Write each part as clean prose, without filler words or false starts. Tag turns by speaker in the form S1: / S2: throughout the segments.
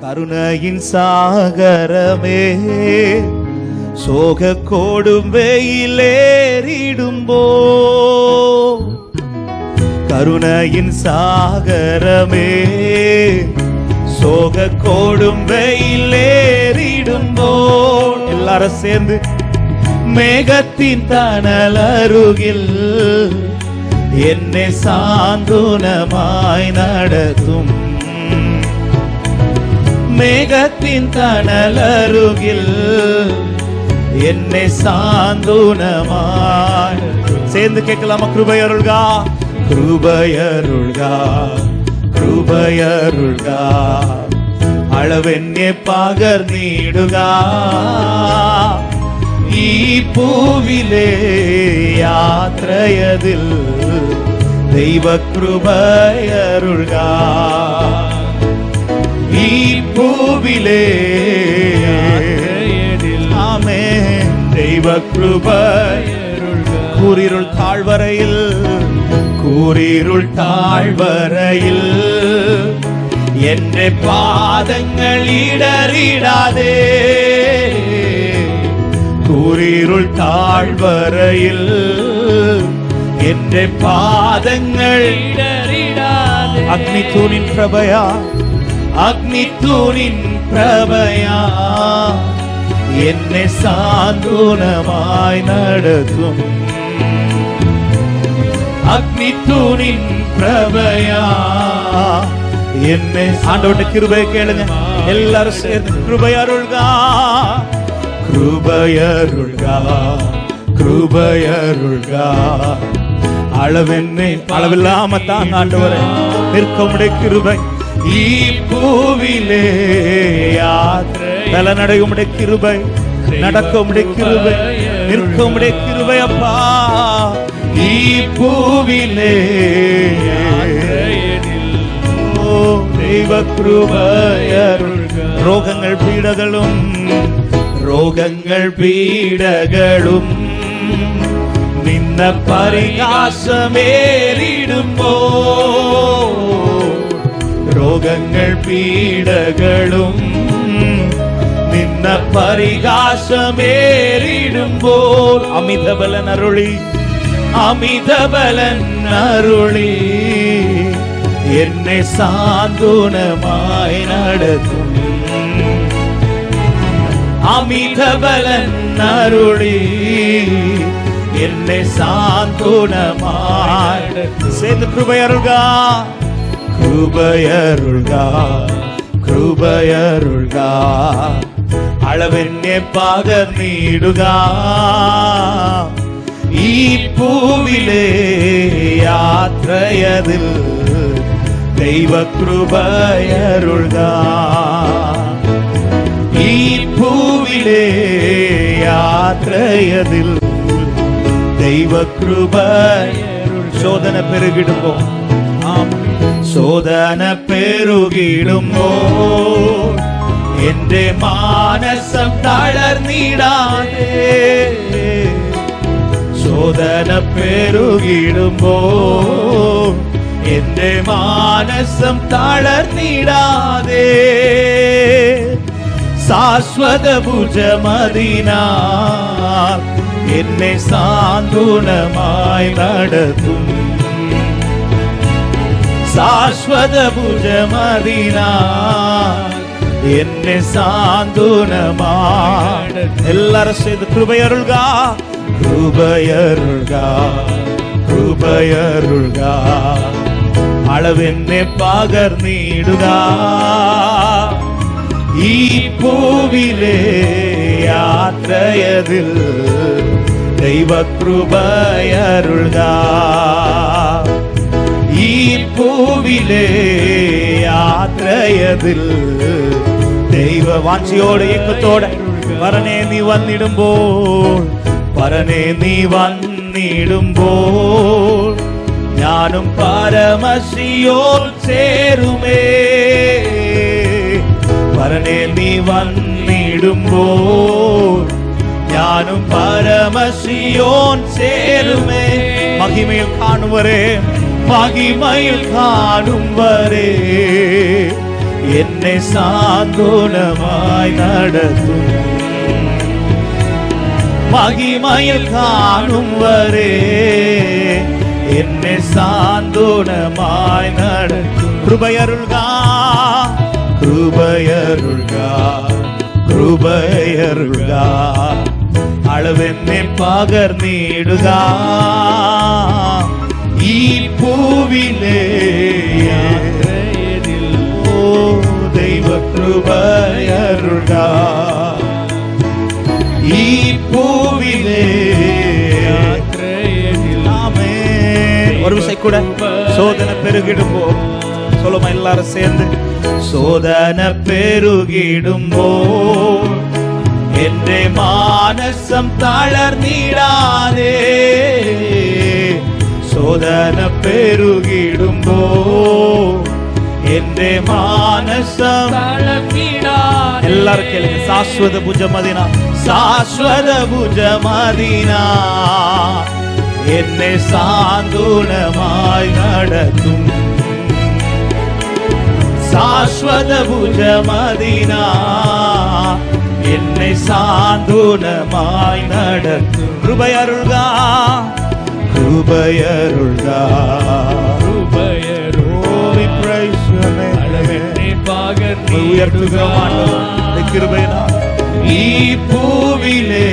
S1: கருணையின் சாகரமே, சோக கோடும் வெயிலேறிடும்போ. கருணையின் சாகரமே, சோக கோடும் வெயிலேறிடும்போ. எல்லாரும் சேர்ந்து மேகத்தின் தணல் அருகில் என்னை சாந்துனமாய் நடத்தும். மேகத்தின் தணல் அருகில் என்னை சாந்துனமாய். சேர்ந்து கேட்கலாமா? கிருபையருள்கா, கிருபையருள்கா, கிருபையருள்கா, அளவென்னே பகர் நீடுகா. ഈ പൂവിലെ യാത്രയതിൽ ദൈവകൃപയരുൾക. ഈ പൂവിലെ ആമേൻ ദൈവകൃപയരുൾക. കൂരിരുൾ താഴ്വരയിൽ, കൂരിരുൾ താഴ്വരയിൽ എന്റെ പാദങ്ങൾ ഇടറിടാതെ. കൂരിരുൾ താഴ്വരയിൽ എന്റെ പാദങ്ങൾ ഇടറിടാതെ. അഗ്നിത്തൂണിൻ പ്രഭയാ, അഗ്നിത്തൂണിൻ പ്രഭയാ എന്നെ സാന്ത്വനമായി നടത്തും. അഗ്നിത്തൂണിൻ പ്രഭയാ എന്നെ. ആண்டവരുടെ கிருபையை கேளுங்க எல்லாரும் சேர்ந்து. கிருபையருள்கா, கிருபையருள்கா, கிருபையருள்கா, அளவென்னே அளவில்லாம தாங்க ஆண்டவரே. நிற்க உம்முடைய கிருபை. ഈ பூவிலே யாத்திரை பலனடைய உம்முடைய கிருபை, நடக்க உம்முடைய கிருபை, நிற்க உம்முடைய கிருபை அப்பா. ഈ பூவிலே ദൈവ കൃപയരുൾക. രോഗങ്ങൾ പീഡകളും, രോഗങ്ങൾ പീഡകളും നിന്ന പരിഹാസമേറിടുമ്പോ. രോഗങ്ങൾ പീഡകളും നിന്ന പരിഹാസമേറിടുമ്പോൾ അമിതബലൻ അരുളി, അമിതബലൻ അരുളി എന്നെ സാന്ത്വനമായി നടത്തും. അമിതബലൻ അരുളി എന്നെ സാന്ത്വനമായി. சேர்ந்து கிருபையருள்கா, கிருபையருள்கா, கிருபையருள்கா, அளவென்னே பகர் നീടുകാ. ഈ പൂവിലെ യാത്രയതിൽ ദൈവകൃപയരുൾകാ. ഈ പൂവിലെ യാത്രയതിൽ ദൈവകൃപയരുൾ. ശോധന പെരുകിടുമ്പോ, ശോധന പെരുകിടുമ്പോ എന്റെ മാനസം തളർന്നിടാതെ. ശോധന പെരുകിടുമ്പോ എന്റെ മാനസം തളർന്നിടാതെ. ശാശ്വത ഭുജമതിനാൽ എന്നെ സാന്ത്വനമായി നടത്തും. ശാശ്വത ഭുജമതിനാൽ എന്നെ സാന്ത്വനമായി. എല്ലാരും சேர்ந்து கிருபையருள்கா, கிருபையருள்கா, கிருபையருள்கா, அளவென்னே பகர் നീടുകാ. ഈ പൂവിലെ യാത്രയതിൽ ദൈവകൃപയരുൾകാ. ഈ പൂവിലെ യാത്രയതിൽ ദൈവ വാഞ്ചയോടെ ഏക്കത്തോടെ പരനേ നീ വന്നിടുമ്പോൾ, പരനേ നീ വന്നിടുമ്പോൾ ഞാനും പരമശിയോൻ ചേരുമേ. പരനേ നീ വന്നിടുമ്പോൾ ഞാനും പരമശിയോൻ ചേരുമേ. മഹിമയിൽ കാണും വരെ, മഹിമയിൽ കാണും വരെ என்னை சாந்தோனமாய் நடத்தும். மகிமையில் காணும் வரே என்னை சாந்தோனமாய் நடத்தும். கிருபையருள்கா கிருபையருள்கா கிருபையருள்கா அளவென்னை பகர்ந்திடுகா ഈ പൂവിലെ ഓ ദൈവകൃപയരുൾക ഈ പൂവിലെ ஒரு விஷயம் கூட சோதனை பெருகிடும்போ சொல்லுமா எல்லாரும் சேர்ந்து சோதனை பெருகிடும்போ എന്റെ മാനസം തളർന്നിടാതെ സോദന പെരുകിടുമ്പോ എന്റെ മാനസം തളർന്നിടാതെ എല്ലാവരും കേൾക്കുക ശാശ്വത ഭുജമദീന ശാശ്വത ഭുജമദീന എന്നെ സാന്ത്വനമായി നടത്തും ശാശ്വത ഭുജമദീന என்னை சாந்தோனமாய் நடத்தும். கிருபையருள்கா கிருபையருள்கா கிருபையினால் ഈ പൂവിലെ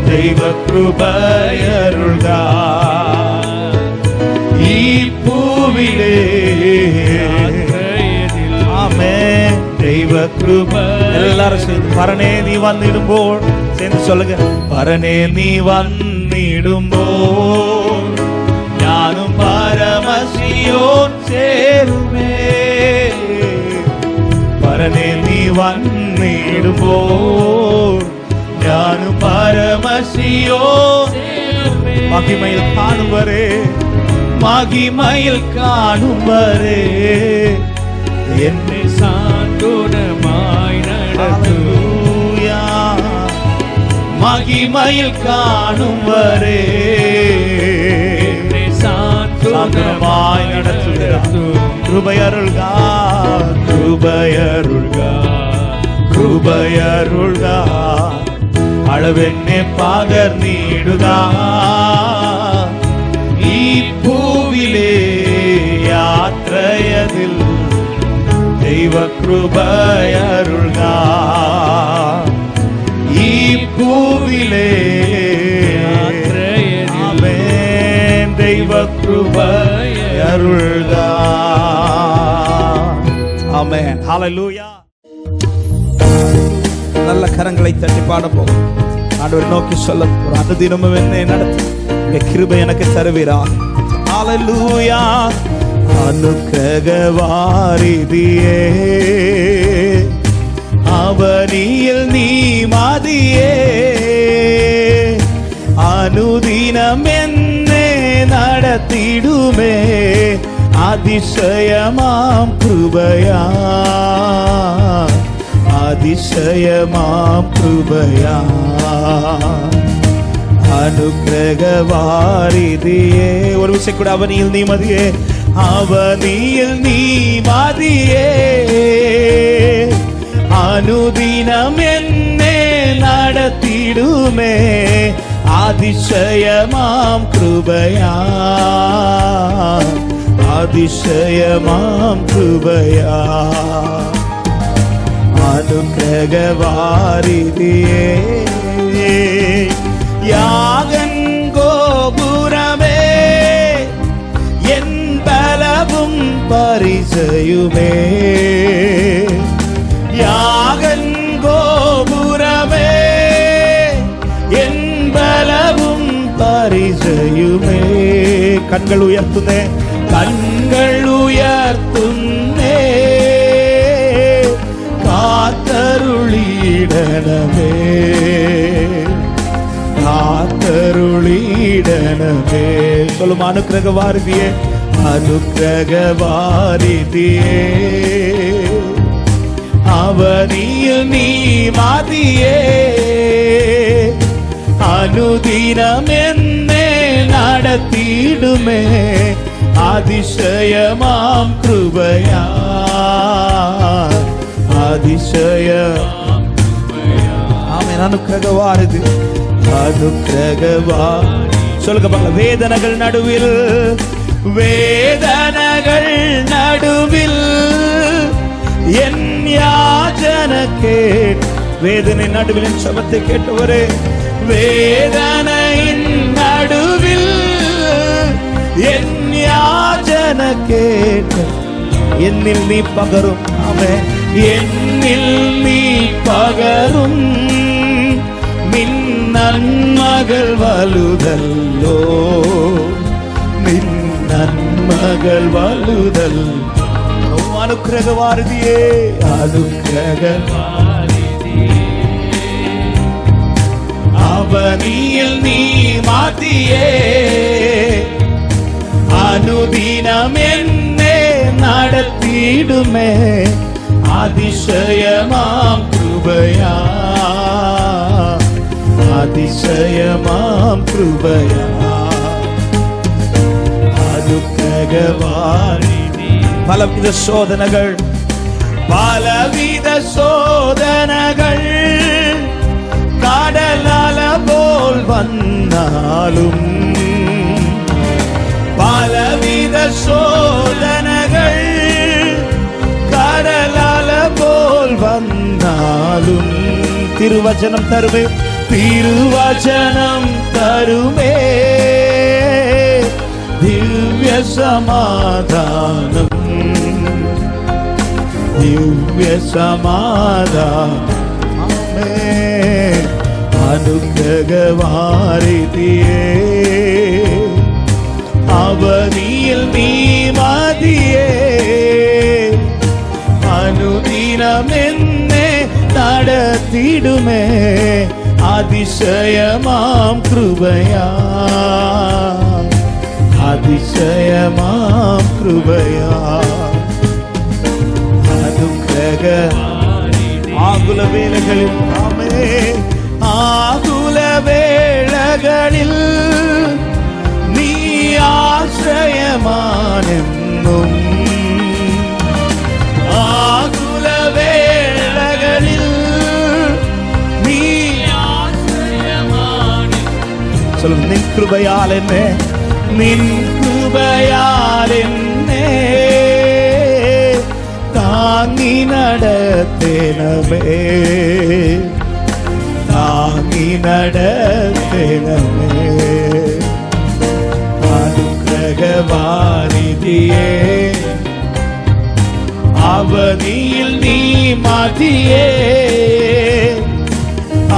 S1: ദൈവ കൃപയരുൾകാ ഈ പൂവിലെ ദൈവ കൃപ എല്ലാരും சேர்ந்து പരനേ നീ വന്നിടുമ്പോൾ சேர்ந்து சொல்லுங்க പരനേ നീ വന്നിടുമ്പോൾ ഞാനും പരമസിയോൻ ചേരുമേ പരനേ നീ വന്നിടുമ്പോൾ ഞാനും പരമസിയോൻ മഹിമയിൽ കാണും വരെ മഹിമയിൽ കാണും വരെ என்னை சாந்தோனமாய் நடத்தும் மகிமையில் காணும் வரே என்னை சாந்தோனமாய் நடத்தும். கிருபையருள்கா கிருபையருள்கா கிருபையருள்கா அளவென்னை பகர்ந்திடுகா ഈ പൂവിലെ യാത്രയതിൽ ദൈവ കൃപയരുൾകാ ഈ പൂവിലെ യാത്രയതിൽ ദൈവ കൃപയരുൾകാ. Amen hallelujah. நல்ல கரங்களை தட்டி பாட போகும். ஆண்டவரை நோக்கி சொல்ல ஒரு அனுதினமும் என்னை நடத்தி கிருபை எனக்கு தருவீரா. ஹல்லேலூயா. അനുഗ്രഹവാരിധിയേ അവനിയിൽ നീ മതിയേ അനുദിനം എന്നെ നടത്തിടുമേ അതിശയമാം കൃപയാ അതിശയമാം കൃപയാ അനുഗ്രഹവാരിധിയേ ഒരു വിഷയം കൂടെ അവനിയിൽ നീ മതിയേ അവനിയിൽ നീ മതിയേ അനുദിനം എന്നെ നടത്തിടുമേ അതിശയമാം കൃപയാ അതിശയമാം കൃപയാ അനുഗ്രഹവാരിധിയേ യാഗൻ ഗോപുരമേ എൻ ബലവും പരിചയുമേ യാഗൻ ഗോപുരമേ എൻ ബലവും പരിചയുമേ കണ്ണുകൾ ഉയർത്തുന്നേ കണ്ണുകൾ ഉയർത്തുന്നേ കാത്തരുളിടണമേ കാത്തരുളിടണമേ சொல்லும் അനുഗ്രഹവാരിധിയേ അനുഗ്രഹവാരിധിയേ അവനിയിൽ നീ മതിയേ അനുദിനം എന്നെ നടത്തിടുമേ அதிசயமாம் கிருபையா, அதிசயம். ஆமென். அனுக்கிரகவாரிதி, அனுக்கிரகவாரி. சொல்லுங்க பாருங்க. வேதனைகள் நடுவில், வேதனைகள் நடுவில் என் யாச்சனை கேட். வேதனை நடுவில் என் சபத்தை கேட்டவரே, வேதனையின் நடுவில் என் யாச்சனை கேட்ட. என்னில் நீ பகரும். ஆமென். என்னில் நீ பகரும் மின் நன்மகள் வலுதல்லோ, மின் நன்மகள் வலுதல். அனுக்கிரகவாரிதியே, அனுக்கிரகவாரிதியே. அவனியில் நீ மாத்தியே அனுதினம் என்னே நடத்திடுமே. அதிசயமாம் கிருபையா, அதிசயமாம் கிருபையா, அனுக்கிரகவாரிதி. பலவித சோதனைகள், பலவித சோதனைகள் கடலால போல் வந்தாலும், பலவித சோதனைகள் கடலால போல் வந்தாலும், திருவசனம் தருமே, திருவசனம் தருமே திவ்ய சமாதானம், திவ்ய சமாதானம். அனுக்கிரகவாரிதியே, அவனியில் நீ மதியே அனுதினம் என்னே நடத்திடுமே. அதிசயமாம் கிருபையா, அதிசயமாம் கிருபையா, அனுக்கிரக. ஆகுல வேளைகளில், ஆமென், ஆகுல வேளைகளில் நீ ஆశ్రయமானென்னும், ஆகுல வேளைகளில் நீ ஆశ్రయமானென்னும். சொல்லுங்க. நின் கிருபையால் என்னே, நின் கிருபையால் என்னே தாங்கி நடத்தேனமே, தாங்கி நடத்தேனமே. அனுக்கிரகவாரிதியே, அவனியில் நீ மதியே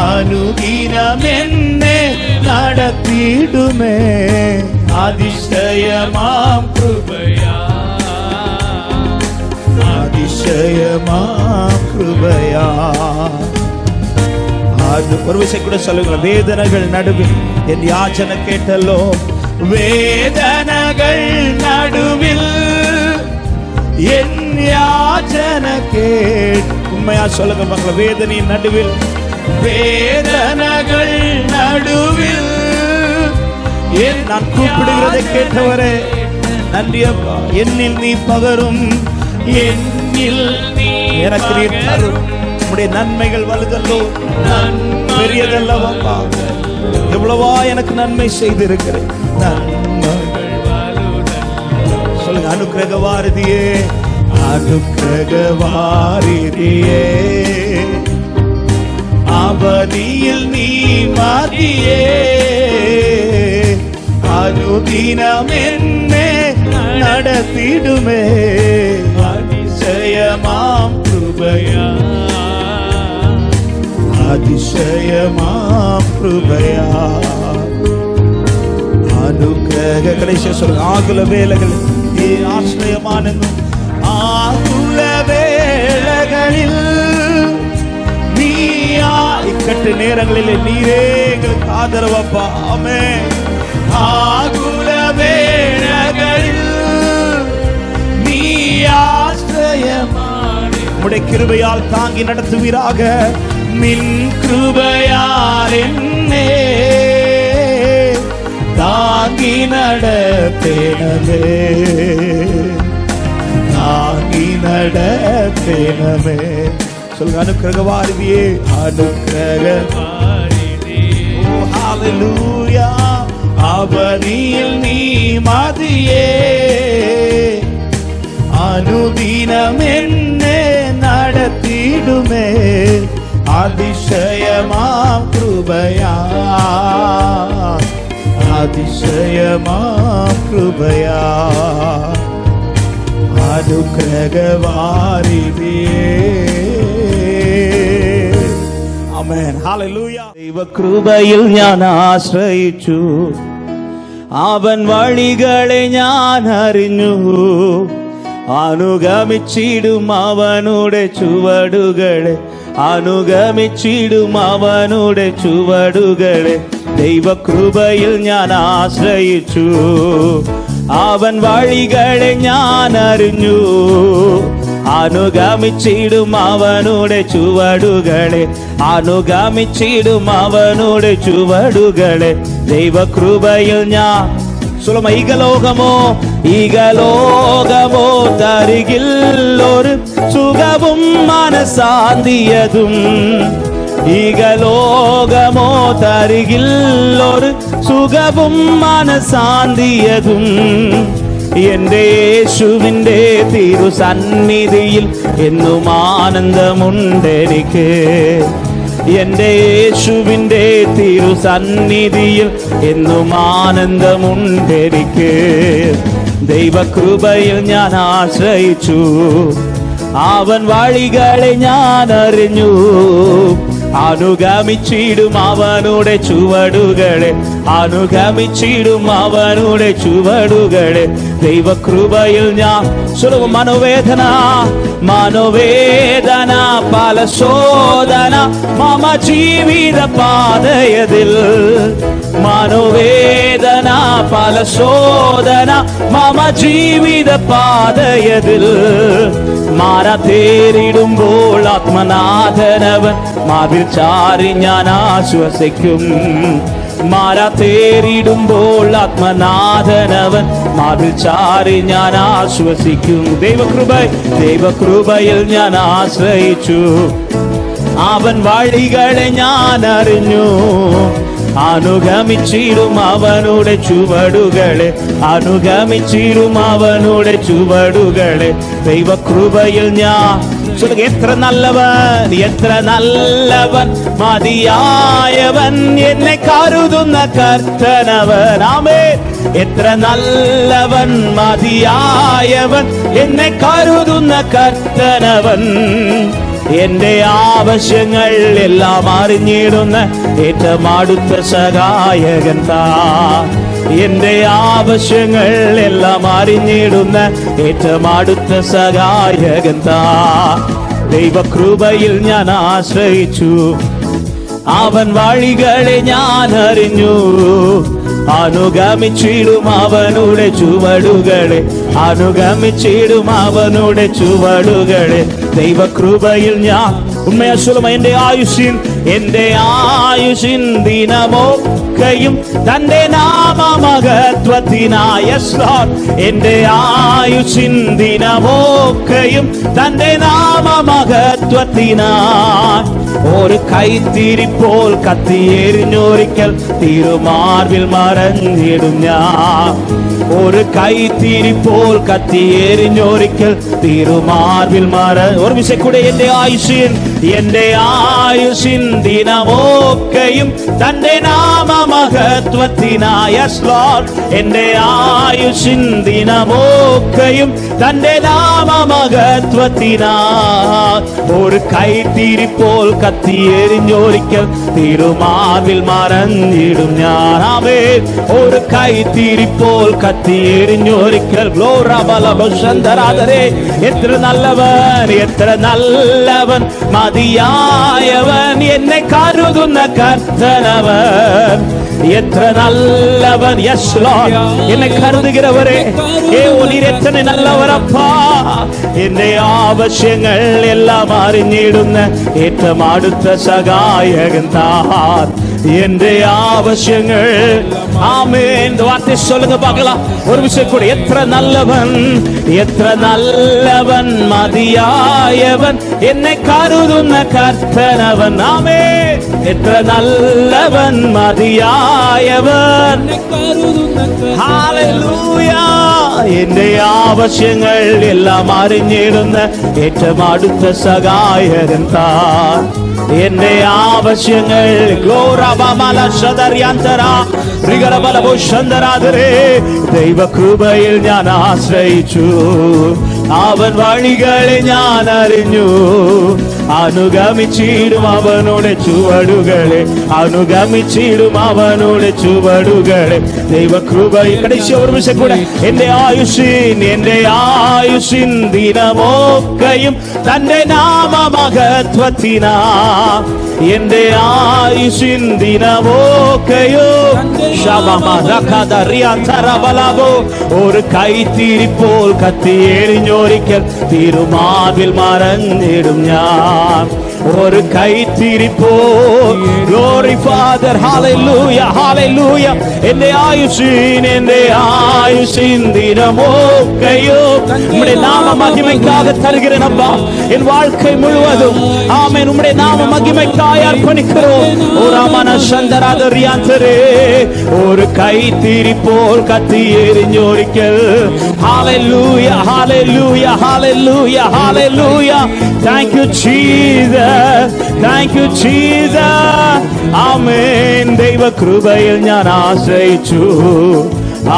S1: அனுதினம் என்னே நடத்திடுமே. அதிசயமாம் கிருபையா, அதிசயமாம் கிருபையா. அது ஒரு விஷயம் கூட சொல்லுங்க. வேதனைகள் நடுவில் என் யாச்சனை கேட்டல்லோ, வேதனைகள் நடுவில் என் யாச்சனை கேட். உண்மையா சொல்லுங்க மங்கள. வேதனையின் நடுவில், வேதனைகள் நடுவில் நான் கூப்பிடுகிறதை கேட்டவரே நன்றி அப்பா. என்னில் நீ பகரும், என்னில் நீ எனக்கு நீ தரும். உம்முடைய நன்மைகள் வலுதல்லோ, பெரியதல்லவா. எவ்வளவா எனக்கு நன்மை செய்திருக்கிறேன். சொல்லுங்க. அனுக்கிரகவாரிதியே, அனுக்கிரகவாரிதியே, அவனியில் நீ மதியே அனுதினம் என்னே நடத்திடுமே. அதிசயமாம் கிருபையா, அதிசயமாம் கிருபையா, அனுக்கிரக. கடைசியா சொல்லுங்க. ஆகுல வேளைகள் நீ ஆశ్రయமானென்னும், ஆகுல வேளைகளில் நீ இக்கட்டு நேரங்களில் நீரே எங்களுக்கு ஆதரவப்பா. ஆமென். ஆகுல வேளைகளில் நீ ஆశ్రయமான உம்முடைய கிருபையால் தாங்கி நடத்துவீராக. நின் கிருபையால் என்னே தாங்கி நடத்தேனமே, தாங்கி நடத்தேனமே. சொல்லுங்க, அனுக்கிரகவாரிதியே, அனுக்கிரகவாரிதி. ஓ ஹalleluya, அவனில் நீ மதியே, அனுதினம் என்னை நடத்திடுமே, அதிசயமாம் கிருபையா, அதிசயமாம் கிருபையா, അനുഗ്രഹവാരിധിയേ. ആമേൻ, ഹല്ലേലൂയ. ദൈവകൃപയിൽ ഞാൻ ആശ്രയിച്ചു, അവൻ വഴികളെ ഞാൻ അറിഞ്ഞു, അനുഗമിച്ചിടും അവനുടെ ചുവടുകളെ, അനുഗമിച്ചിടും അവനുടെ ചുവടുകളെ. ദൈവകൃപയിൽ ഞാൻ ആശ്രയിച്ചു, അവൻ വഴികളെ ഞാൻ അറിഞ്ഞു, അനുഗമിച്ചിടും അവനുടെ ചുവടുകളെ, അനുഗമിച്ചിടും അവനുടെ ചുവടുകളെ. ദൈവകൃപയിൽ ഞാൻ സുലമ ഈകലോകമോ, ഈകലോകമോ തരികിൽ ഒരു സുഖവും മനസാന്തിയതും, ഈകലോകമോ തരികിൽ ഒരു സുഖവും മനസാന്തിയതും, എന്റെ യേശുവിന്റെ തിരുസന്നിധിയിൽ എന്നും ആനന്ദമുണ്ടെനിക്ക്, എന്റെ യേശുവിന്റെ തിരുസന്നിധിയിൽ എന്നും ആനന്ദമുണ്ടെനിക്ക്. ദൈവകൃപയിൽ ഞാൻ ആശ്രയിച്ചു, അവൻ വഴികളെ ഞാൻ അറിഞ്ഞു, അനുഗമിച്ചിടും അവനുടെ ചുവടുകളെ, അനുഗമിച്ചിടും അവനുടെ ചുവടുകളെ. ദൈവകൃപയിൽ ഞാൻ സുലഭ മനോവേദന, മനോവേദന പല ശോധന മമ ജീവിത പാതയതിൽ, മനോവേദന പല ശോധന മമ ജീവിത പാതയതിൽ. മാറ തേരിടുമ്പോൾ ആത്മനാഥനവൻ മാതിൽ ചാരി ഞാൻ ആശ്വസിക്കും, മാറ തേരിടുമ്പോൾ ആത്മനാഥനവൻ മാതിൽ ചാരി ഞാൻ ആശ്വസിക്കും. ദൈവകൃപയിൽ ഞാൻ ആശ്രയിച്ചു, അവൻ വഴികളെ ഞാൻ അറിഞ്ഞു, അനുഗമിച്ചിടും അവനുടെ ചുവടുകളെ, അനുഗമിച്ചിടും അവനുടെ ചുവടുകളെ. ദൈവകൃപയിൽ ഞാൻ എത്ര നല്ലവൻ, എത്ര നല്ലവൻ, മതിയായവൻ, എന്നെ കരുതുന്ന കർത്തനവൻ. ആമേൻ. എത്ര നല്ലവൻ, മതിയായവൻ, എന്നെ കരുതുന്ന കർത്തനവൻ. എന്റെ ആവശ്യങ്ങൾ എല്ലാം അറിഞ്ഞിടുന്ന ഏറ്റവും അടുത്ത സഹായകൻ താൻ, എന്റെ ആവശ്യങ്ങൾ എല്ലാം അറിഞ്ഞിടുന്ന ഏറ്റവും അടുത്ത സഹായകൻ താൻ. ദൈവകൃപയിൽ ഞാൻ ആശ്രയിച്ചു, അവൻ വഴികളെ ഞാൻ അറിഞ്ഞു, അനുഗമിച്ചിടും അവനുടെ ചുവടുകളെ, അനുഗമിച്ചിടും അവനുടെ ചുവടുകളെ. ദൈവകൃപയിൽ ഞാൻ ഉണ്മയാ സുലമ എന്റെ ആയുഷിൻ ദിനമൊക്കെയും തന്റെ നാമമഹത്വത്തിനായ എന്റെ ആയുഷിൻ ദിനമൊക്കെയും തന്റെ നാമമഹത്വത്തിനായി. ഒരു കൈത്തിരിപ്പോൾ കത്തിയെരിഞ്ഞൊരിക്കൽ തിരുമാർവിൽ മറഞ്ഞിടും ഞാൻ, ഒരു കൈത്തിരിപ്പോൾ കത്തിയെരിഞ്ഞൊരിക്കൽ തിരുമാർവിൽ ഒരു വിശക്കൂടെ എന്റെ ആയുഷിൻ ദിനമൊക്കെയും തന്റെ നാമമഹത്വത്തിനായ എന്റെ ആയുഷിൻ ദിനമൊക്കെയും തന്റെ നാമമഹത്വത്തിനായി. ഒരു കൈത്തിരിപ്പോൾ കത്തിയെരിഞ്ഞൊരിക്കൽ തിരുമാർവിൽ മറഞ്ഞിടും ഞാൻ. ആമേൻ. ഒരു കൈത്തിരിപ്പോൾ കത്തിയെരിഞ്ഞൊരിക്കൽ ഗ്ലോറബലബന്ധരാധരേ. എത്ര നല്ലവൻ, എത്ര നല്ലവൻ, മതിയായവൻ, എന്നെ കരുതുന്ന കർത്തനവൻ. എത്ര നല്ലവൻ, യെസ് ലോർഡ്, എന്നെ കരുതുகிறவரே. നീർ എത്ര നല്ലവരപ്പാ. എന്റെ ആവശ്യങ്ങൾ എല്ലാം അറിഞ്ഞിടുന്ന ഏറ്റവും അടുത്ത സഹായകൻ താൻ. என்னுடைய ஆவசியங்கள். ஆமென். இந்த வார்த்தை சொல்லுங்க பார்க்கலாம் ஒரு விஷயம் கூட. எത്ര நல்லவன், எത്ര நல்லவன், மதியாயவன், என்னை கருதுന്ന கர்த்தனவன். ஆமென். எത്ര நல்லவன், மதியாயவன், ஹalleluya. എന്റെ ആവശ്യങ്ങൾ എല്ലാം അറിഞ്ഞിടുന്ന ഏറ്റവും അടുത്ത സഹായകൻ താൻ. എന്റെ ആവശ്യങ്ങൾ ദൈവകൃപയിൽ ഞാൻ ആശ്രയിച്ചു. അവൻ വഴികളെ ഞാൻ അറിഞ്ഞു. അനുഗമിച്ചിടും അവനുടെ ചുവടുകളെ, അനുഗമിച്ചിടും അവനുടെ ചുവടുകളെ. ദൈവകൃപയിൽ കடைசி ഒരു നിമിഷം കൂടെ. എന്റെ ആയുഷിൻ ദിനമൊക്കെയും തന്റെ നാമമഹത്വത്തിനാ. എന്റെ ആയുഷിൻ ദിനമൊക്കെയും ഒരു കൈത്തിരിപ്പോൾ കത്തി എറിഞ്ഞൊരിക്കൽ തിരുമാവിൽ മറഞ്ഞിടും ഞാൻ. ഒരു കൈത്തിരിപ്പോൾ. Glory Father, hallelujah, hallelujah. എന്റെ ആയുഷിൻ ദിനമൊക്കെയോ உம்முடைய நாம மகிமைக்காக தருகிறேன் அப்பா. என் வாழ்க்கை முழுவதும் ஆமென் உம்முடைய நாம மகிமைக்காக அர்ப்பணிக்கிறோம். ஓராமன சந்தராதரியாந்தரே ஒரு கைத்திரி போல் கத்தி எறிஞ்சொரிக்கல். hallelujah, hallelujah, hallelujah, hallelujah. Thank you Jesus, thank you Jesus. ஆமென். தெய்வ கிருபையில் ഞാൻ ആശ്രയിച്ചു.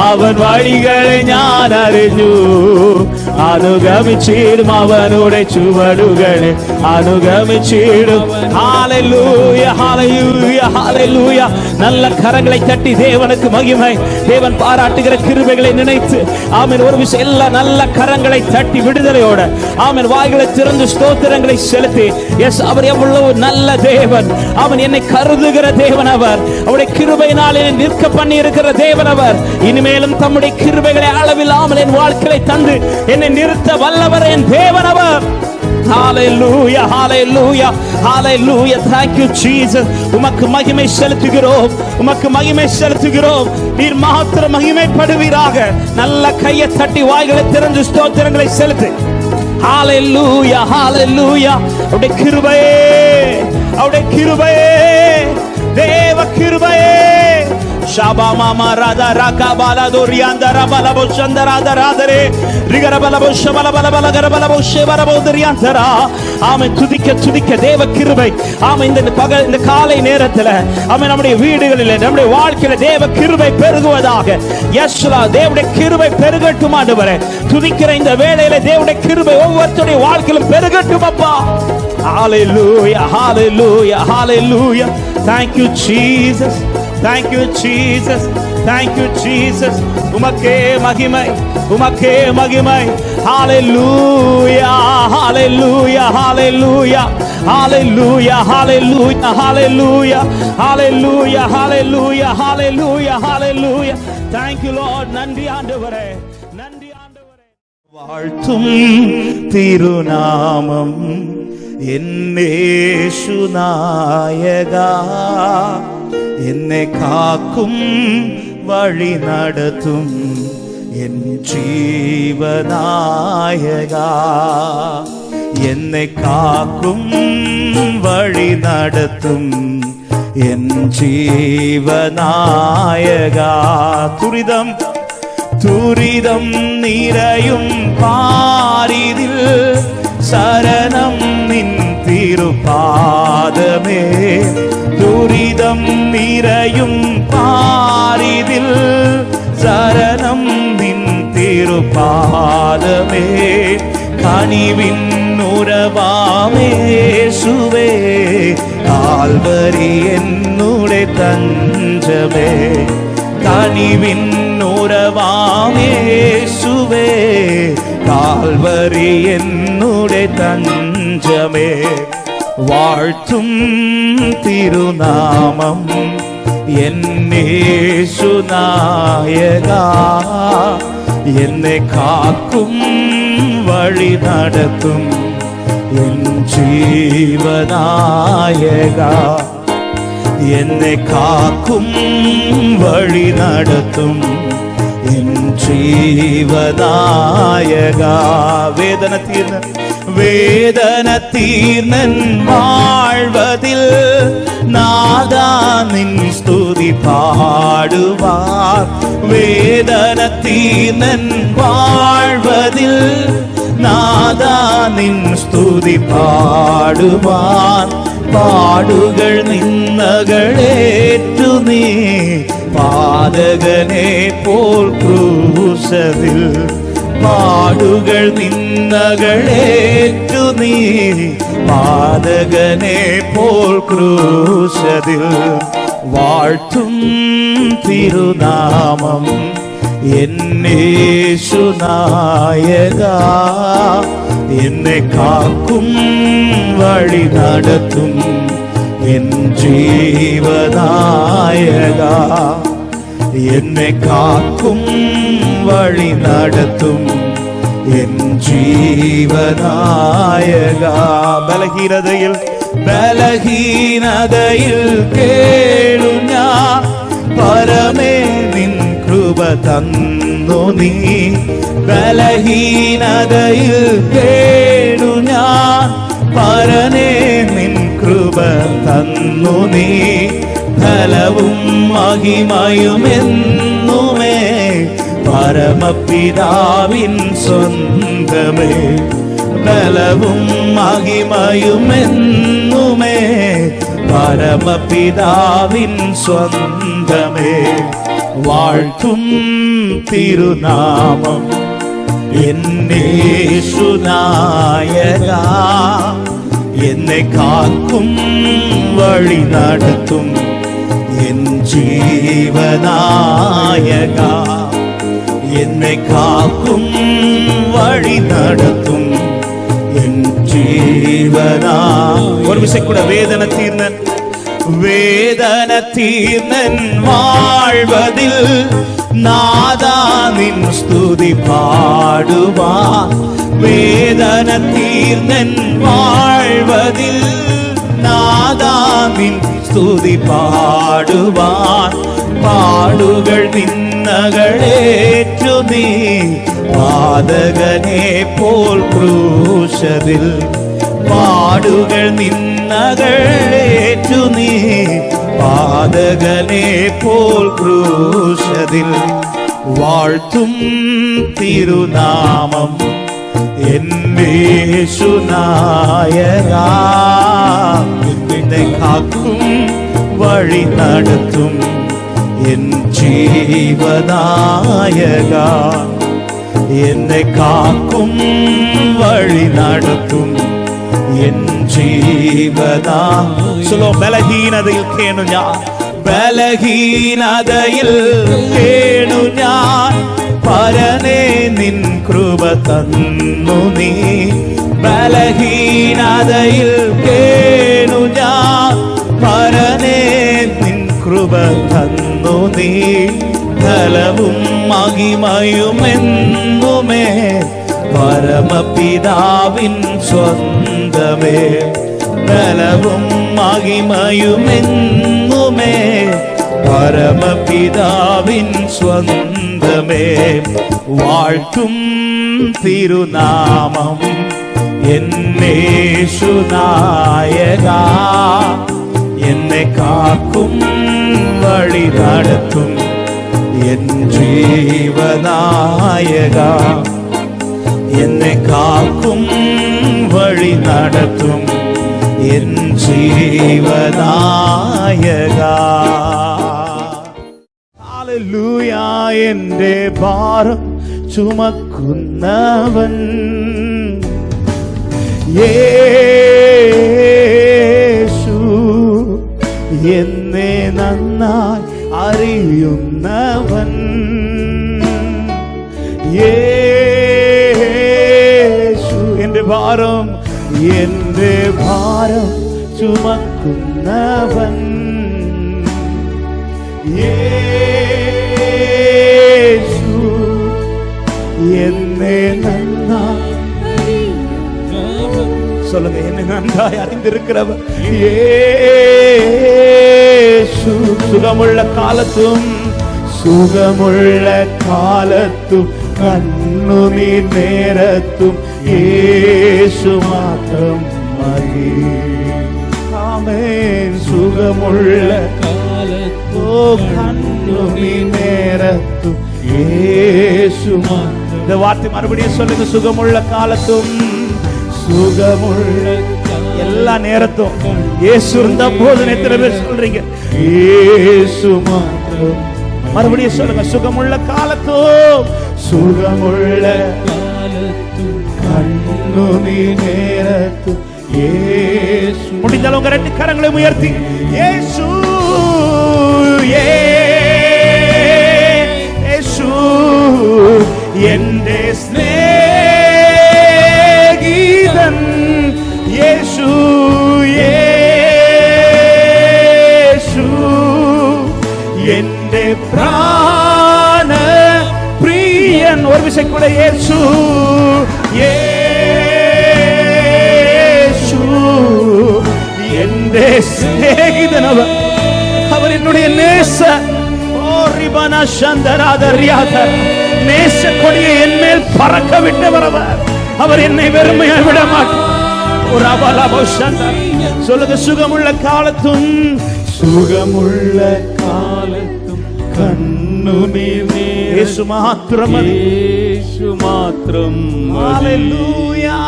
S1: അവൻ വഴികളെ ഞാൻ അറിഞ്ഞു. അനുഗമിച്ചിടും അവനുടെ ചുവടുകളെ, അനുഗമിച്ചിടും. ഹല്ലേലൂയ, ഹല്ലേലൂയ, ഹല്ലേലൂയ. நல்ல கரங்களை தட்டி தேவனுக்கு மகிமை. தேவன் பாராட்டுகிற கிருபைகளை நினைத்து ஆமென் ஒரு விஷயம் எல்லாம் நல்ல கரங்களை தட்டி விடுதலையோட ஆமென் வாய்களை திறந்து ஸ்தோத்திரங்களை செலுத்தி. எஸ், அவர் எவ்வளவு நல்ல தேவன். அவன் என்னை கருதுகிற தேவன். அவர் அவருடைய கிருபையினால் என்னை நிற்க பண்ணி இருக்கிற தேவன். அவர் இனிமேலும் தம்முடைய கிருபைகளை அளவில்லாமல் என் வாழ்க்கையை தந்து என்னை நிறுத்த வல்லவர் என் தேவன் அவர். Hallelujah, hallelujah, hallelujah. Thank you Jesus. உமக்கு மகிமை செலுத்துகிறோம், உமக்கு மகிமை செலுத்துகிறோம். நீர் மாத்திரம் மகிமைப்படுவீராக. நல்ல கையை தட்டி வாய்களை திறந்து ஸ்தோத்திரங்களை செலுத்து. Hallelujah, hallelujah. அவருடைய கிருபையே, அவருடைய கிருபையே, தேவ கிருபையே. Shabama rada rakabala doriandara balabo shandaradare rigarabala shabala bala garabala shebara doriandara. ஆமென். துதிக்க தேவ கிருபை. ஆமென். இந்த காலை நேரத்தில் ஆமென் நம்முடைய வீடுகளில் நம்முடைய வாழ்க்கையில தேவ கிருபை பெருகுவதாக. யெஸ்லா, தேவனுடைய கிருபை பெருகட்டும் ஆண்டவரே. துதிக்கிற இந்த வேளையில தேவனுடைய கிருபை ஒவ்வொருத்தருடைய வாழ்க்கையிலும் பெருகட்டும் அப்பா. Hallelujah, hallelujah, hallelujah. Thank you Jesus, thank you Jesus, thank you Jesus. உமக்கே மகிமை, உமக்கே மகிமை. Hallelujah, hallelujah, hallelujah, hallelujah, hallelujah, hallelujah, hallelujah, hallelujah, hallelujah, hallelujah. Thank you Lord. நன்றி ஆண்டவரே, நன்றி ஆண்டவரே. வாழ்த்தும் திருநாமம் എന്നേശു നായകാ. എന്നെ കാക്കും വഴി നടത്തും എൻ ജീവനായകാ. എന്നെ കാക്കും വഴി നടത്തും എൻ ജീവനായകാ. துரிதம் நிறையும் பாரிதில் சரணம் நின் திருப்பாதமே. துரிதம் நிறையும் பாரிதில் சரணம் நின் திருப்பாதமே. கனிவின் உறவாமே சுவே, கால்வரி என்னுடைய தஞ்சமே. கனிவின் உறவாமே சுவே, கால்வரி என்னுடைய தஞ்சமே. வாழ்த்தும் திருநாமம் എന്നേശു നായകാ. എന്നെ കാക്കും വഴി നടത്തും എൻ ജീവനായകാ. என்னை காக்கும் வழி நடத்தும் என் ஜீவநாயகா. வேதன தீர்நன் வாழ்வதில் நாதானின் ஸ்துதி பாடுவார். வேதன தீர்நன் வாழ்வதில் நாதானின் ஸ்துதி பாடுவார். பாடுகள் நின்னகளேற்று நீ பாதகனே போல் குரூசதில். பாடுகள் நின்னகளேற்று நீ பாதகனே போல் குரூசதில். வாழ்த்தும் திருநாமம் என் இயேசு நாயகா. என்னை காக்கும் வழி நடத்தும் என் ஜீவநாயகா. என்னை காக்கும் வழி நடத்தும் என் ஜீவநாயகா. ബലഹീനതയിൽ കേളു ഞാൻ പരമേ നിൻ കൃപ തന്നു നീ. ബലഹീനതയിൽ കേളു ഞാൻ പരനേ നിൻ കൃപ തന്നു നീ. ഫലവും മഹിമയുമെന്നുമേ പരമപിതാവിൻ സ്വന്തമേ. ബലവും മഹിമയുമെന്നുമേ പരമപിതാവിൻ സ്വന്തമേ. വാഴ്ത്തും തിരുനാമം എൻ യേശു നായകാ. എന്നെ കാക്കും വഴി നടത്തും എൻ ജീവനായകാ. എന്നെ കാക്കും വഴി നടത്തും എൻ ജീവനാ. ഒരു വിഷയം കൂടെ. വേദന തീർന്നൻ വാഴ്വതിൽ നാദാ നിൻ സ്തുതി പാടുവാൻ. വേദന തീർന്നൻ വാഴ്വതിൽ നാദാ നിൻ സ്തുതി പാടുവാൻ. പാടുകൾ നിന്നകളേറ്റു നീ പാതകനെ പോൽ ക്രൂശതിൽ. പാടുകൾ നിന്നകളേറ്റു നീ പാതകനെ പോൽ ക്രൂശതിൽ. വാഴ്ത്തും തിരുനാമം എൻ യേശു നായകാ. എന്നെ കാക്കും വഴി നടത്തും എൻ ജീവനായകാ. എന്നെ കാക്കും വഴി നടത്തും എൻ ജീവനാ. ബലഹീനതയിൽ കേണു ഞാൻ. ബലഹീനതയിൽ കേണു ഞാൻ പരനേ നിൻ കൃപ തന്നു നീ. ബലഹീനതയിൽ കേണു ഞാൻ പരനേ നിൻ കൃപ തന്നു നീ. ഫലവും മഹിമയുമെന്നുമേ പരമപിതാവിൻ സ്വന്തമേ. ബലവും മഹിമയുമെന്നുമേ പരമപിതാവിൻ സ്വന്തമേ. വാഴ്ത്തും തിരുനാമം എൻ യേശു നായകാ. എന്നെ കാക്കും വഴി നടത്തും എൻ ജീവനായകാ. എന്നെ കാക്കും വഴി നടത്തും എൻ ജീവനായകാ. ഹല്ലേലൂയ. എൻ്റെ ഭാരം ചുമക്കുന്നവൻ യേശു എന്നെ നന്നായി അറിയുന്നവൻ. യേശു എൻ്റെ ഭാരം ചുമക്കുന്നവൻ. യേശു എന്നെ നന്നായി சொல்லுங்க, என்னை நன்றாய் அறிந்திருக்கிறவர் യേശു சுகமுள்ள காலத்தும் சுகமுள்ள காலத்தும் கண்ணுநீர் நேரத்தும் இயேசு மாத்திரம் மகி. ஆமென். சுகமுள்ள காலத்தும் கண்ணுநீர் நேரத்தும் இயேசு மாத்திரம். இந்த வார்த்தை மறுபடியும் சொல்லுங்க. சுகமுள்ள காலத்தும் சுகமுள்ள எல்லா நேரத்தும் இயேசு இருந்த போது எத்தனை பேர் சொல்றீங்க? இயேசு மாத்திரம். மறுபடியும் சொல்லுங்க. சுகமுள்ள காலத்தும் சுகமுள்ள காலத்தும் கண்ணுநீர் நேரத்தும் இயேசு. முடிந்தாலும் உங்க ரெண்டு கரங்களை உயர்த்தி இயேசு இயேசு என்தே ஸ்நேகிதன் இயேசு இயேசு என்தே பிராண பிரியன். ஒரு விஷயம் கூட இயேசு இயேசு என்தே சிநேகிதன். அவர் என்னுடைய நேசர். ஓ ரிபனா சந்தராதரியாத நேச கொடியை என் மேல் பறக்க விட்டவர் அவர். அவர் என்னை வெறுமையாக விட மாட்டார். சொல்லுங்க. சுகமுள்ள காலத்தும் சுகமுள்ள காலத்தும் கண்ணுநீர் இயேசு மாத்திரம் இயேசு மாத்திரம். ஹல்லேலூயா.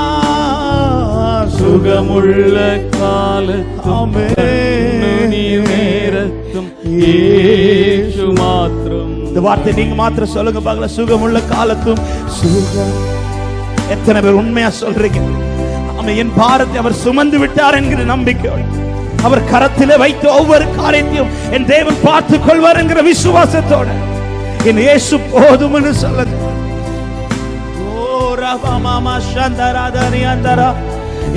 S1: சுகமுள்ள காலத்தும் கண்ணுநீர் நேரத்தும் இயேசு மாத்திரம். இந்த வார்த்தை நீங்க மாத்திரம் சொல்லுங்க பார்க்கலாம். சுகமுள்ள காலத்தும் சுகம். எத்தனை பேர் உண்மையா சொல்றீங்க? என் பாரத்தை அவர் சுமந்து விட்டார் என்கிற நம்பிக்கை, அவர் கரத்திலே வைத்த ஒவ்வொரு காரியத்தையும் என் தேவன் பார்த்துக் கொள்வார் என்கிற விசுவாசத்தோட என் இயேசு போதும் என்று சொல்லுங்க.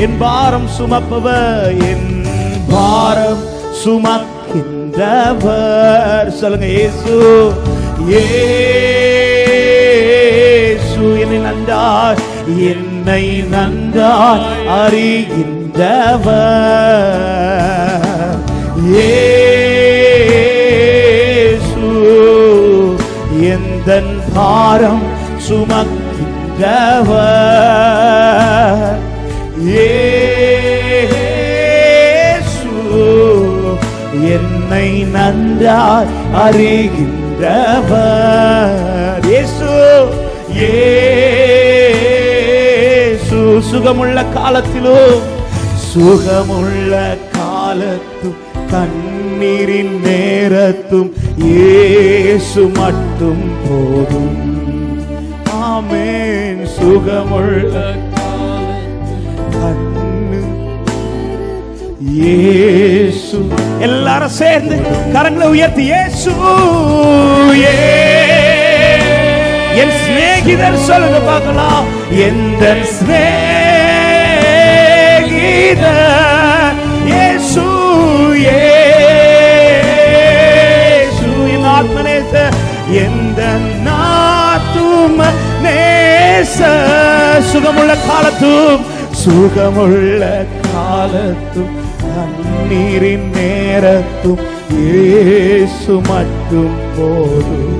S1: என் பாரம் சுமப்பவர், என் பாரம் சுமக்கின்றவர். சொல்லுங்க. இயேசு இயேசு என்னை நன்றாய் என்னை நன்றாய் அறிகின்றவர். இயேசு எந்தன் பாரம் சுமக்கின்றவர். இயேசு என்னை நன்றாய் அறிகின்றவர். இயேசு இயேசு சுகமுள்ள காலத்திலும் சுகமுள்ள காலத்தும் கண்ணீரின் நேரத்தும் இயேசு மட்டும் போதும். ஆமென். சுகமுள்ள கண்ணு இயேசு. எல்லாரும் சேர்ந்து கரங்களை உயர்த்தி இயேசு என் சிநேகிதர் சொல்லுங்க பார்க்கலாம். எந்த சிநேகிதர் இயேசு இயேசு என் ஆத்மநேச எந்த நாத்தும நேச. சுகமுள்ள காலத்தும் சுகமுள்ள காலத்தும் கண்ணீரின் நேரத்தும் இயேசு மட்டும் போதும்.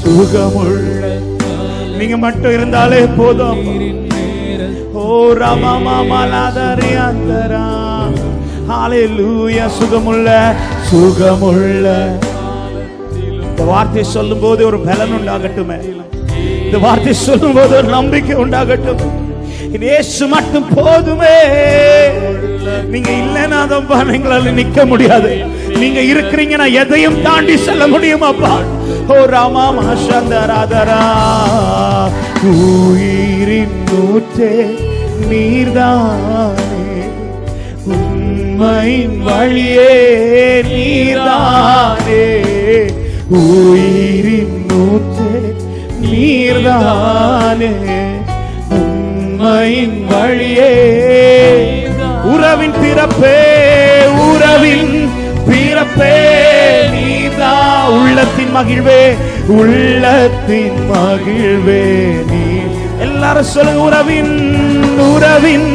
S1: சுகமுள்ள நீங்க மட்டும் இருந்தாலே போதும். ஓ ராமாமாலாதரியாந்தரா. ஹல்லேலூயா. சுகமுள்ள சுகமுள்ள. இந்த வார்த்தை சொல்லும் போது ஒரு பலன் உண்டாகட்டுமே. இந்த வார்த்தை சொல்லும் போது ஒரு நம்பிக்கை உண்டாகட்டும். இயேசு மட்டும் போதுமே. நீங்க இல்லைன்னா எங்களால நிக்க முடியாது. நீங்க இருக்கிறீங்கன்னா எதையும் தாண்டி செல்ல முடியும் அப்பா. ஓ ராமா மஹாசந்தராதரா. உயிரின் ஊற்றே நீர்தானே, உண்மையின் வழியே நீர்தானே. உயிரின் ஊற்றே நீர்தானே, உண்மையின் வழியே. உறவின் பிறப்பே உறவின் பிறப்பே நீதா. உள்ளத்தின் மகிழ்வே உள்ளத்தின் மகிழ்வே நீ. எல்லாரும் சொல்லுங்க. உறவின் உறவின்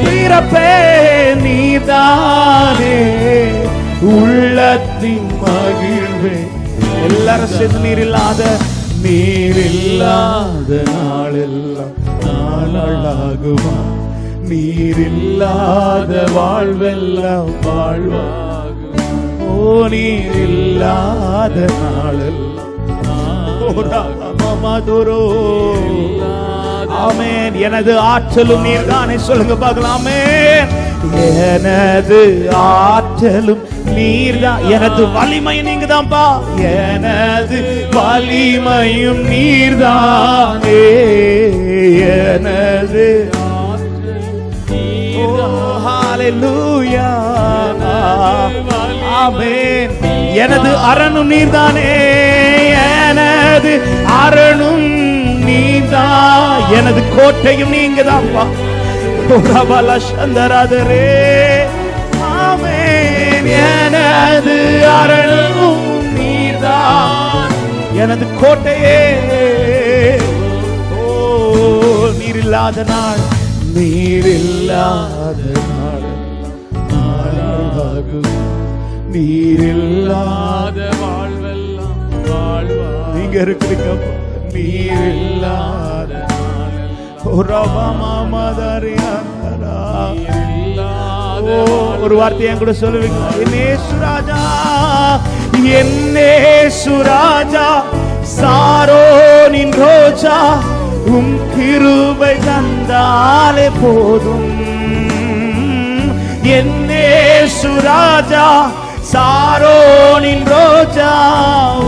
S1: பிறப்பே நீதானே, உள்ளத்தின் மகிழ்வே. எல்லாரும் சேர்ந்து நீர் இல்லாத நாளெல்லாம் நாளாகுமா? நீர் இல்லாத வாழ்வெல்லாம் வாழ்வாகுமா? ஓ நீர் இல்லாத நாளெல்லாம் மதுரோ. ஆமென். எனது ஆற்றலும் நீர் தானே, சொல்லுங்க பார்க்கலாம். ஆமென். எனது ஆற்றலும் நீர்தான், எனது வலிமை நீங்க தான்ப்பா. எனது வலிமையும் நீர்தானே, எனது ஹல்லேலூயா. ஆமென். எனது அரணும் நீர்தானே, எனது அரணும் நீதான், எனது கோட்டையும் நீங்க தான்ப்பா. ஆமென். எனது அரணும் நீர்தான், எனது கோட்டையே. ஓ நீர் இல்லாத நாள், நீர் இல்லாத நாள் நாளாகும். நீர் இல்லாத வாழ்வெல்லாம் வாழ்வா. நீங்க இருக்கிறீங்க. நீர் இல்லாத ஒரு வார்த்தையை கூட சொல்லுவீங்க. என்னேசுராஜா, என்னேசுராஜா, சாரோனின் ரோஜா, உம் கிருபை தந்தாலே போதும். என்னேசுராஜா, சாரோனின் ரோஜா,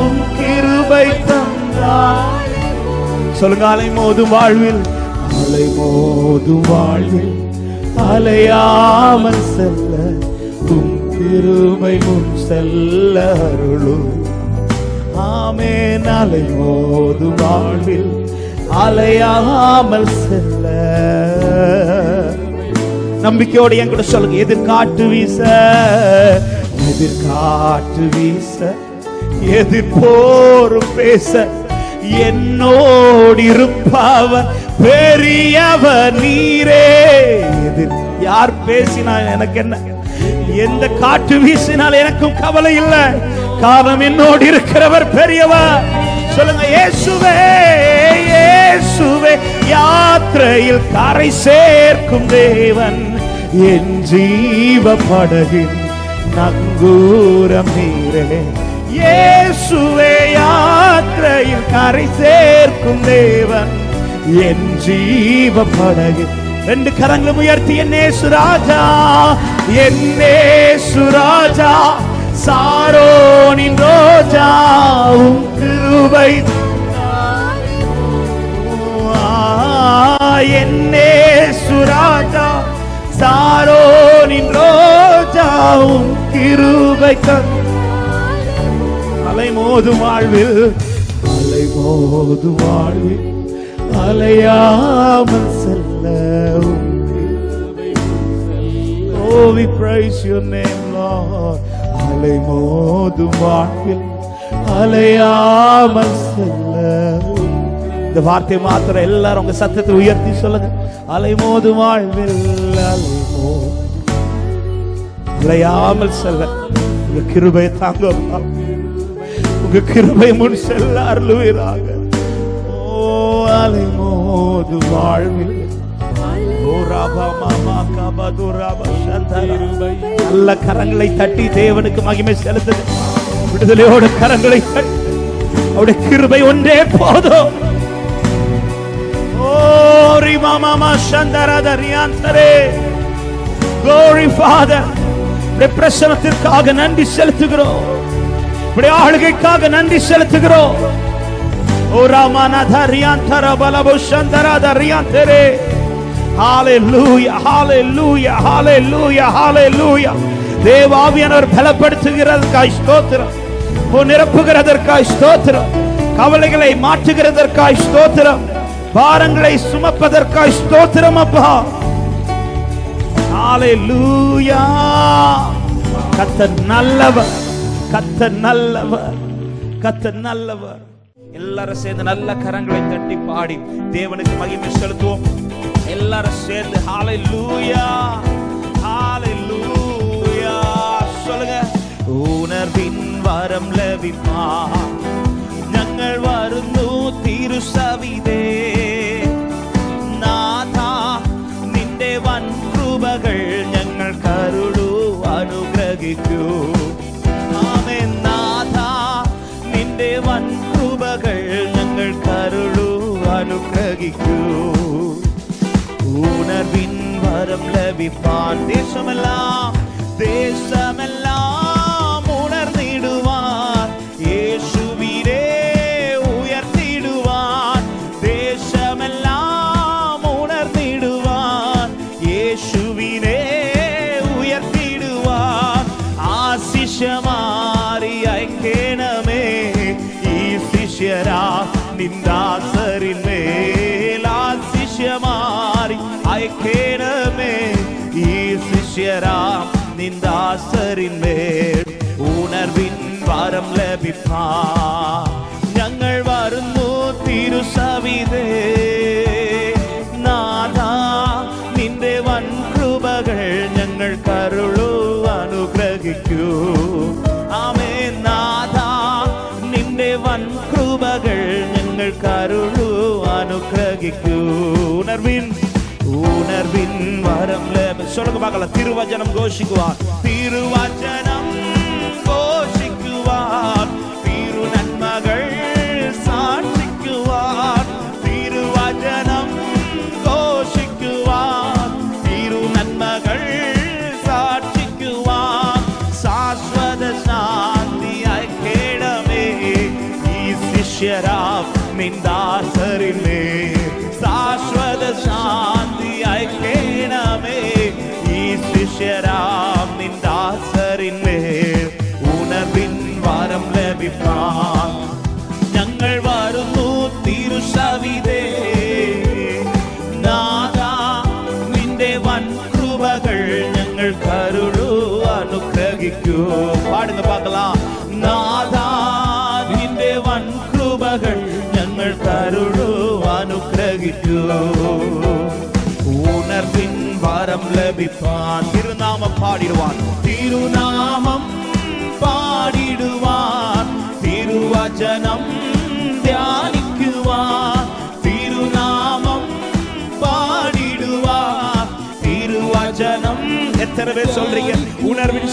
S1: உம் கிருபை தந்தாலே. சொல்லுங்க. அலை மோதும் வாழ்வில், அலை மோதும் வாழ்வில் அலையாமல் செல்ல உம் கிருபை முன் செல்ல அருளும். ஆமென். அலை மோதும் வாழ்வில் அலையாமல் செல்ல. நம்பிக்கையோடு என் கூட சொல்லுங்க. எதிர்காற்று வீச, எதிர்காற்று வீச, எதிர்போரும் பேச, என்னோடு இருப்பவர் பெரியவர் நீரே. எதிர் யார் பேசினா எனக்கு என்ன? எந்த காற்று வீசினால் எனக்கும் கவலை இல்லை. காரணம் என்னோடு இருக்கிறவர் பெரியவர். சொல்லுங்க. இயேசுவே, இயேசுவே, யாத்திரையில் கரை சேர்க்கும் தேவன், என் ஜீவ படகின் நங்கூரம் நீரே. இயேசுவே, யாத்திரையில் கரை சேர்க்கும் தேவன், என் ஜீவ படகு. ரெண்டு கரங்களும் உயர்த்தி, என்னேசுராஜா, என்னேசுராஜா, சாரோனின் ரோஜா, உம் கிருபை. என்னேசுராஜா, சாரோனின் ரோஜா, உம் கிருபை. அலை மோதும் வாழ்வில், அலை மோதும் வாழ்வில் அலையாமல் செல்ல. Oh, we praise your name, Lord. அலை மோதும் வாழ்வில் அலையாமல் செல்ல. இந்த வார்த்தை மாத்திரம் எல்லாரும் உங்க சத்தத்தை உயர்த்தி சொல்லுங்க. அலை மோதும் வாழ்வில் அலையாமல் செல்ல உங்க கிருபை தாங்க. உங்க கிருபை முன் செல்ல அருளுவீராக. ஓ அலை மோது வாழ்வில் நல்ல கரங்களை தட்டி தேவனுக்கு மகிமை செலுத்துது. விடுதலையோட கரங்களை தட்டி அவருடைய கிருபை ஒன்றே போதும். ஓ ரிமாமா சந்தரதரியாந்தரே. Glory Father, பிரசன்னத்திற்காக நன்றி செலுத்துகிறோம். இப்படி ஆளுகைக்காக நன்றி செலுத்துகிறோம். ஓ ராமநாதரியாந்தர பலபுஷந்தரதரியாந்தரே. ஹalleluya hallelujah hallelujah hallelujah. தேவாவியானவர் பலப்படுத்துகிறதற்காய் ஸ்தோத்திரம். ஓ நிரப்புகிறதற்காய் ஸ்தோத்திரம். கவலைகளை மாற்றுகிறதற்காய் ஸ்தோத்திரம். பாரங்களை சுமப்பதற்காய் ஸ்தோத்திரம் அப்பா. ஹalleluya. கர்த்தர் நல்லவர், கர்த்தர் நல்லவர், கர்த்தர் நல்லவர். எல்லாரும் சேர்ந்து நல்ல கரங்களை தட்டி பாடி தேவனுக்கு மகிமை செலுத்துவோம். எல்லாரும் சேர்ந்து ஹalleluya hallelujah சொல்லுங்க. വരം ലഭിപ്പാൻ ഞങ്ങൾ വരുന്നു തിരുസവിധേ. നാഥ നിന്റെ വൻ കൃപകൾ ഞങ്ങൾ കരുളൂ അനുഗ്രഹിക്കൂ. ആമേൻ. നാഥ നിന്റെ വൻ കൃപകൾ ഞങ്ങൾ കരുളൂ അനുഗ്രഹിക്കൂ. ഉണർവിൻ വരം ലഭിപ്പാൻ ദേശമെല്ലാം ഉണർന്നിടുവാൻ യേശുവിനെ ഉയർത്തിടുവാൻ. ദേശമെല്ലാം ഉണർന്നിടുവാൻ യേശുവിനെ ഉയർത്തിടുവാൻ. ആശിഷമാരി അയക്കണമേ ഈ ശിഷ്യരാ നിന്ദാസരിന്മേൽ. ആശിഷമാരി അയക്കണമേ ഈ ശിഷ്യരാ നിന്ദാസരിന്മേൽ. ഉണർവിൻ വരം ലഭിപ്പാൻ ഞങ്ങൾ വരുന്നു തിരുസവിധേ. നാഥ നിന്റെ വൻ കൃപകൾ ഞങ്ങൾ കരുളൂ അനുഗ്രഹിക്കൂ. ആമേൻ. നാഥ നിന്റെ വൻ കൃപകൾ ഞങ്ങൾ കരുളൂ അനുഗ്രഹിക്കൂ. ഉണർവിൻ വരം ലഭിക്കുക. തിരുവചനം ഘോഷിക്കുവാൻ, തിരുവചനം ഘോഷിക്കുവാൻ, തിരുനന്മകൾ സാക്ഷിക്കുവാൻ. തിരുവചനം ഘോഷിക്കുവാൻ, തിരുനന്മകൾ സാക്ഷിക്കുവാൻ. ശാശ്വത ശാന്തി അയക്കണമേ ഈ ശിഷ്യരാ നിന്ദാസരിന്മേ. ശാശ്വത ശാന്തി അയക്കണമേ ഈ ശിഷ്യരാം നിന്ദാസരിന്മേൽ. ഉണർവിൻ വരം ലഭിപ്പാൻ ഞങ്ങൾ വരുന്നു തിരുസവിധേ. നാഥ നിന്റെ വൻ കൃപകൾ ഞങ്ങൾ കരുളൂ അനുഗ്രഹിക്കൂ. പാടുന്ന പാക്കലാം. നാഥ നിന്റെ വൻ കൃപകൾ ഞങ്ങൾ കരുളൂ അനുഗ്രഹിക്കൂ. ഉണർവിൻ വരം ലഭിപ്പാൻ തിരുനാമം പാടിടുവാൻ, തിരുനാമം പാടിടുവാൻ, തിരുവചനം ധ്യാനിക്കുവാൻ. തിരുനാമം പാടിടുവാൻ, തിരുവചനം. എത്ര പേര് சொல்றீங்க? ഉണർവിൻ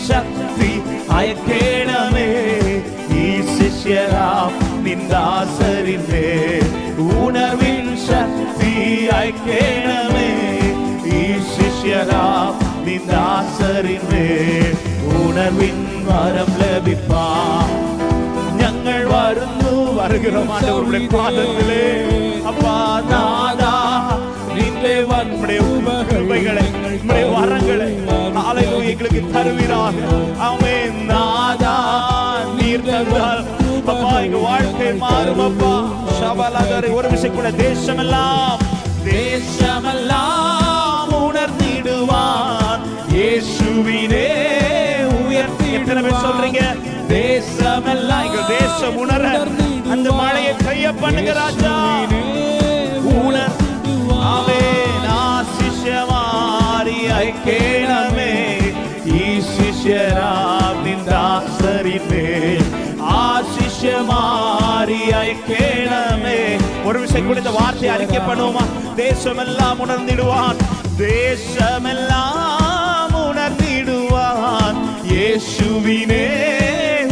S1: ശക്തി അയക്കണമേ ഈ ശിഷ്യരാ നിന്ദാസരിന്മേൽ. ഉണർവിൻ ശക്തി അയക്കണമേ ഈ ശിഷ്യരാ നിന്ദാസരിന്മേൽ. ഉണർവിൻ വരം ലഭിപ്പാൻ ഞങ്ങൾ വരുന്നു வருகிறோம் பாதத்திலே. அப்பா நாதா നിന്റെ വൻപടയുടെ വരങ്ങളെ ഹല്ലേലൂയ എங்களுக்கு தருவீராக. ஆமென். நாதா நீர் தந்தால் அப்பா எங்க வாழ்க்கை மாறும் அப்பா. ஷபலதரை ஒரு விஷயம் கூட தேசமெல்லாம் உணர்ந்திடுவான் இயேசுவிനെ உயர்த்தி. எத்தனை பேர் சொல்றீங்க? தேசமெல்லாம் எங்க தேசம் உணர அந்த மழையை கைய பண்ணுங்க ராஜா. ஆமென். ஆசிஷமாரி ஐக்கேனமே ഈ ശിഷ്യരാം നിന്ദാസരിന്മേൽ. ആശിഷമാരി അയക്കണമേ. ഒരു വിഷയം കൂടി இந்த வார்த்தை அறிக்கை பண்ணுவோமா? தேசமெல்லாம் உணர்ந்திடுவான், தேசமெல்லாம் உணர்ந்திடுவான் இயேசுவிനെ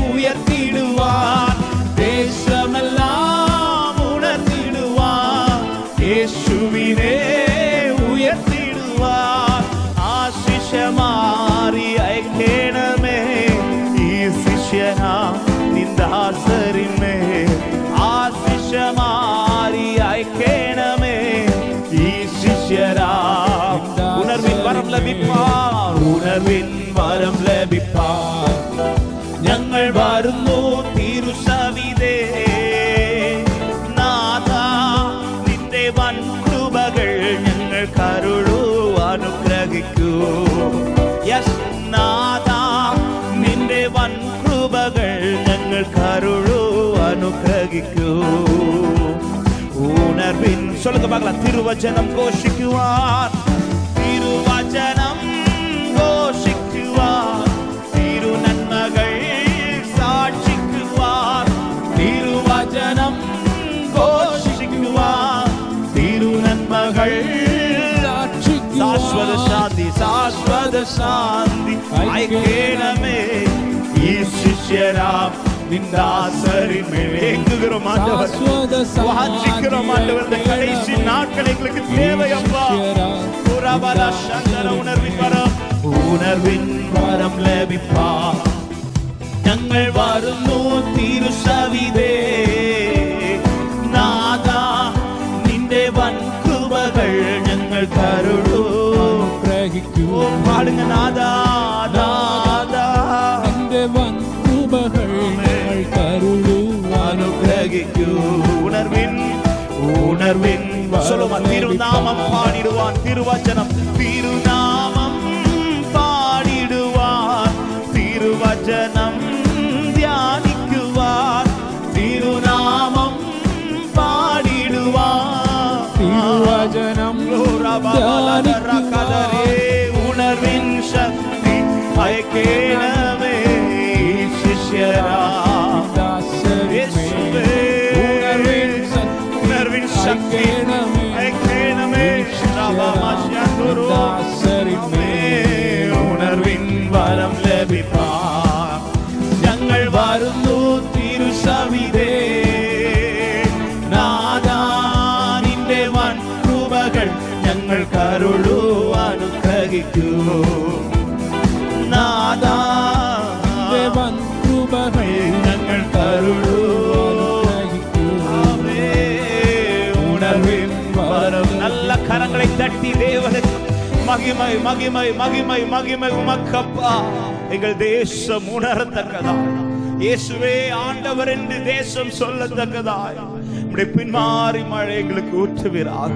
S1: உயர்த்திடுவான். தேசமெல்லாம் உணர்ந்திடுவான் இயேசுவிനെ உயர்த்திடுவான். ആശിഷമാരി അയക്കണമേ ഈ ശിഷ്യനാ നിന്ദാസരിന്മേൽ. ആശിഷമാരി അയക്കണമേ ഈ ശിഷ്യരാം. ഉണർവിൻ വരം ലഭിപ്പാൻ, ഉണർവിൻ വരം ലഭിപ്പാൻ ഞങ്ങൾ വരുന്നു തിരുസവിധേ. നാഥ നിന്റെ വൻ കൃപകൾ ഞങ്ങൾ കരുളൂ അനുഗ്രഹിക്കൂ. യെസ് നാഥ നിന്റെ വൻ കൃപകൾ ഞങ്ങൾ കരുളൂ അനുഗ്രഹിക്കൂ. ഉണർവിൻ சொல்லுங்க பார்க்கலாம். തിരുവചനം ഘോഷിക്കുവാൻ, തിരുവചനം ഘോഷിക്കുവാൻ, തിരുനന്മകൾ ശാന്തി അയക്കേണമേ ഈ ശിഷ്യരാം நின்றாசரிமேங்குகிறோம் ஆண்டவர் வாஞ்சிக்கிறோம் ஆண்டவர் இந்த கடைசி நாட்கள் எங்களுக்கு தேவையப்பா புறபல சந்தன உணர்வின் வரம் ലഭിപ്പാ ഞങ്ങൾ വരുന്നു തിരുസവിധേ നാദാ നിന്റെ വൻ കൃപകൾ ഞങ്ങൾ കരുളൂ ഗ്രഹിക്കൂ പാടുക നാദാ നാദാ നിന്റെ വൻ കൃപകൾ ഞങ്ങൾ കരുളൂ അനുഗ്രഹിക്കൂ ഉണർവിൻ சொல்லுமா തിരുനാമം പാടിടുവാൻ തിരുവചനം തിരുനാമം പാടിടുവാൻ തിരുവചനം ധ്യാനിക്കുവാൻ തിരുനാമം പാടിടുവാൻ തിരുവചനം ഉണർവിൻ ശക്തി അയക്കേണമേ ശിഷ്യരാ ഉണർവിൻ ശക്തി അയക്കേണമേ ഉണർവിൻ വരം ലഭിപ്പാൻ ഞങ്ങൾ വരുന്നു തിരുസവിധേ നാദാ നിന്റെ വൻ കൃപകൾ ഞങ്ങൾ കരുളൂ അനുഗ്രഹിക്കൂ നാദാ നിന്റെ വൻ കൃപകൾ ഞങ്ങൾ കരുളൂ ഉണർവിൻ വരം നല്ല കരങ്ങളെ തട്ടി தேவனுக்கு மகிமை மகிமை மகிமை மகிமை உமக்கப்பா எங்கள் தேசம் உணரத்தக்கதாய் இயேசுவே ஆண்டவர் என்று தேசம் சொல்லத்தக்கதாய் நம்முடைய பின்மாறி மழை எங்களுக்கு ஊற்றுவீராக